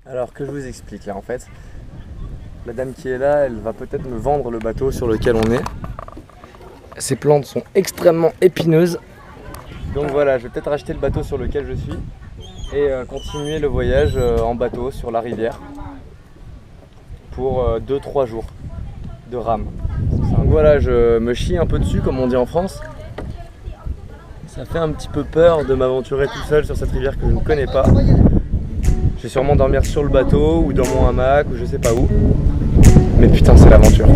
Alors que je vous explique là en fait. La dame qui est là, elle va peut-être me vendre le bateau sur lequel on est. Ces plantes sont extrêmement épineuses. Donc voilà, je vais peut-être acheter le bateau sur lequel je suis et continuer le voyage en bateau sur la rivière pour 2-3 jours de rame. Donc voilà, je me chie un peu dessus comme on dit en France. Ça fait un petit peu peur de m'aventurer tout seul sur cette rivière que je ne connais pas. Je vais sûrement dormir sur le bateau ou dans mon hamac ou je sais pas où. Mais putain, c'est l'aventure.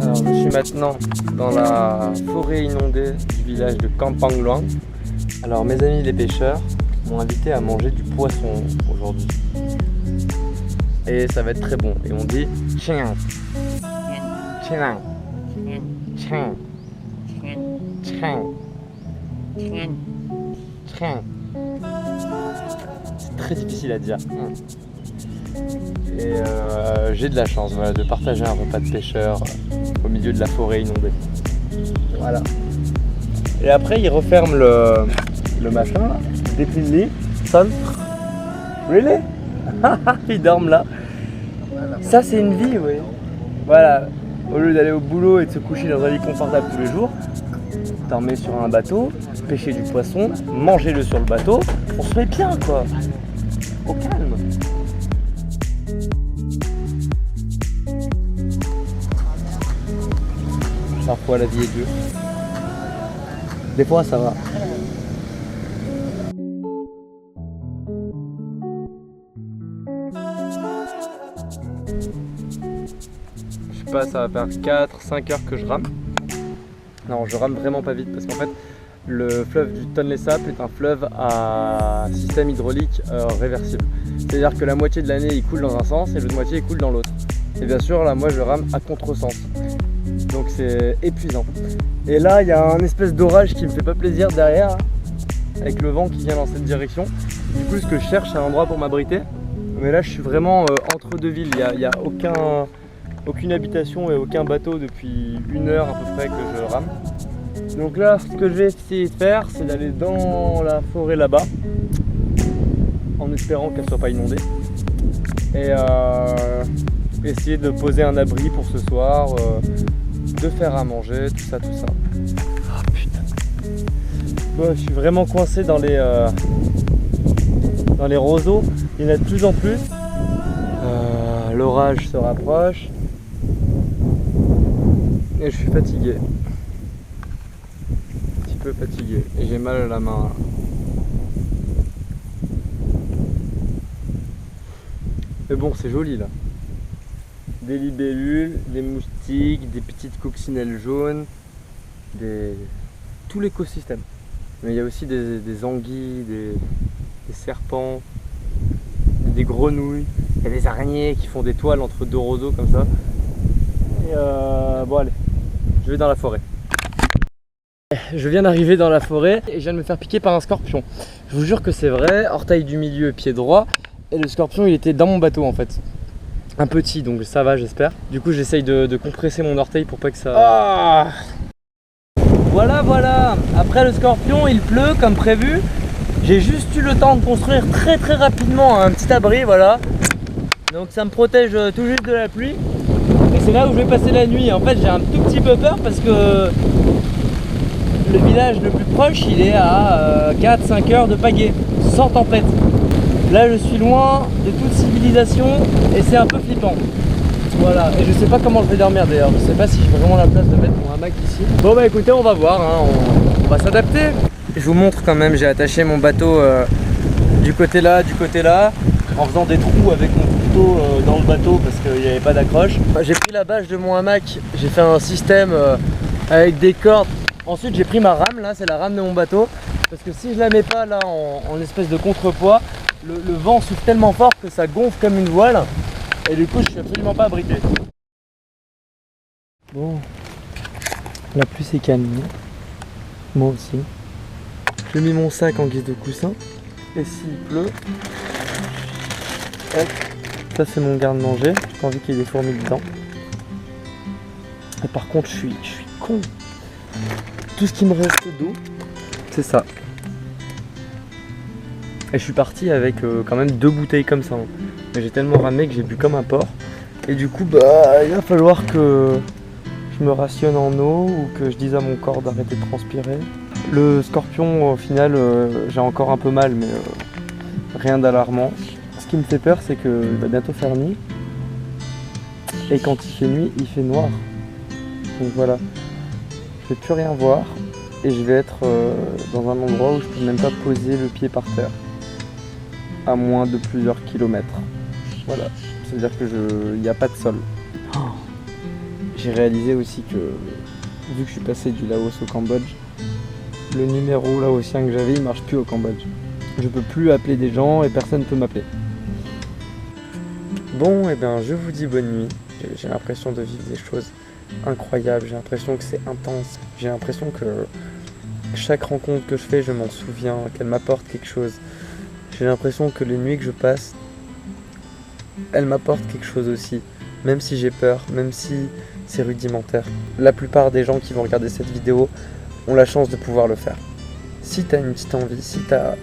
Alors je suis maintenant dans la forêt inondée du village de Kampang Luang. Alors mes amis les pêcheurs m'ont invité à manger du poisson aujourd'hui. Et ça va être très bon. Et on dit Chiang. Chiang. Chiang. Chiang. Chiang. C'est très difficile à dire. Et j'ai de la chance voilà, de partager un repas de pêcheur au milieu de la forêt inondée. Voilà. Et après il referme le machin là, déplie le lit. Son. Really? Ils dorment là. Ça c'est une vie, oui. Voilà. Au lieu d'aller au boulot et de se coucher dans un lit confortable tous les jours, dormir sur un bateau, pêcher du poisson, manger-le sur le bateau, on se met bien quoi. Au calme. Parfois la vie est dure. Des fois ça va. Je sais pas, ça va faire 4-5 heures que je rame. Non, je rame vraiment pas vite parce qu'en fait le fleuve du Tonlé Sap est un fleuve à système hydraulique réversible. C'est-à-dire que la moitié de l'année il coule dans un sens et l'autre moitié il coule dans l'autre. Et bien sûr là moi je rame à contresens. Donc c'est épuisant. Et là il y a un espèce d'orage qui me fait pas plaisir derrière, avec le vent qui vient dans cette direction. Du coup ce que je cherche c'est un endroit pour m'abriter. Mais là je suis vraiment entre deux villes, il n'y a aucune habitation et aucun bateau depuis 1 heure à peu près que je rame. Donc là ce que je vais essayer de faire c'est d'aller dans la forêt là-bas, en espérant qu'elle soit pas inondée. Et essayer de poser un abri pour ce soir. De faire à manger, tout ça. Ah putain. Bon, je suis vraiment coincé dans les roseaux. Il y en a de plus en plus. L'orage se rapproche. Et je suis fatigué. Un petit peu fatigué. Et j'ai mal à la main. Mais bon, c'est joli là. Des libellules, des moustiques, des petites coccinelles jaunes, tout l'écosystème. Mais il y a aussi des anguilles, des serpents, des grenouilles, il y a des araignées qui font des toiles entre deux roseaux comme ça. Et bon allez, je vais dans la forêt. Je viens d'arriver dans la forêt et je viens de me faire piquer par un scorpion. Je vous jure que c'est vrai, orteil du milieu, pied droit, et le scorpion il était dans mon bateau en fait. Un petit, donc ça va j'espère. Du coup j'essaye de compresser mon orteil pour pas que ça... Ah voilà, après le scorpion il pleut comme prévu. J'ai juste eu le temps de construire très rapidement un petit abri, voilà. Donc ça me protège tout juste de la pluie. Et c'est là où je vais passer la nuit. En fait j'ai un tout petit peu peur parce que le village le plus proche il est à 4-5 heures de pagaie, sans tempête. Là je suis loin de toute civilisation et c'est un peu flippant. Voilà, et je sais pas comment je vais dormir d'ailleurs, je sais pas si j'ai vraiment la place de mettre mon hamac ici. Bon bah écoutez, on va voir, hein. On va s'adapter. Je vous montre quand même, j'ai attaché mon bateau du côté là, en faisant des trous avec mon couteau dans le bateau parce qu'il n'y avait pas d'accroche. J'ai pris la bâche de mon hamac, j'ai fait un système avec des cordes. Ensuite j'ai pris ma rame, là c'est la rame de mon bateau, parce que si je la mets pas là en espèce de contrepoids, le vent souffle tellement fort que ça gonfle comme une voile et du coup je suis absolument pas abrité. Bon, la pluie s'est calmée, moi aussi. J'ai mis mon sac en guise de coussin, et s'il pleut, hop, ça c'est mon garde-manger, j'ai pas envie qu'il y ait des fourmis dedans. Et par contre, je suis con. Tout ce qui me reste d'eau, c'est ça. Et je suis parti avec quand même 2 bouteilles comme ça. Hein. Mais j'ai tellement ramé que j'ai bu comme un porc. Et du coup, bah, il va falloir que je me rationne en eau ou que je dise à mon corps d'arrêter de transpirer. Le scorpion, au final, j'ai encore un peu mal, mais rien d'alarmant. Ce qui me fait peur, c'est qu'il va bientôt faire nuit. Et quand il fait nuit, il fait noir. Donc voilà, je vais plus rien voir et je vais être dans un endroit où je peux même pas poser le pied par terre. À moins de plusieurs kilomètres. Voilà, c'est-à-dire que il n'y a pas de sol. Oh. J'ai réalisé aussi que, vu que je suis passé du Laos au Cambodge, le numéro laotien que j'avais, il marche plus au Cambodge. Je peux plus appeler des gens et personne ne peut m'appeler. Bon, et bien je vous dis bonne nuit. J'ai l'impression de vivre des choses incroyables, j'ai l'impression que c'est intense. J'ai l'impression que chaque rencontre que je fais, je m'en souviens, qu'elle m'apporte quelque chose. J'ai l'impression que les nuits que je passe, elles m'apportent quelque chose aussi. Même si j'ai peur, même si c'est rudimentaire. La plupart des gens qui vont regarder cette vidéo ont la chance de pouvoir le faire. Si tu as une petite envie, si tu as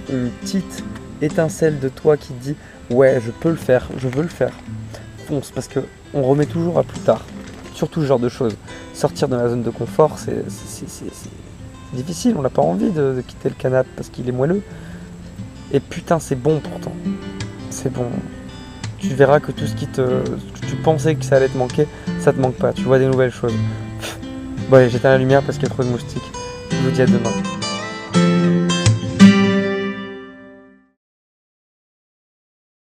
une petite étincelle de toi qui te dit « Ouais, je peux le faire, je veux le faire », fonce, parce qu'on remet toujours à plus tard. Surtout ce genre de choses. Sortir de la zone de confort, c'est difficile, on n'a pas envie de quitter le canapé parce qu'il est moelleux. Et putain, c'est bon pourtant. C'est bon. Tu verras que tout ce que tu pensais que ça allait te manquer, ça te manque pas. Tu vois des nouvelles choses. Bon allez, j'éteins la lumière parce qu'il y a trop de moustiques. Je vous dis à demain.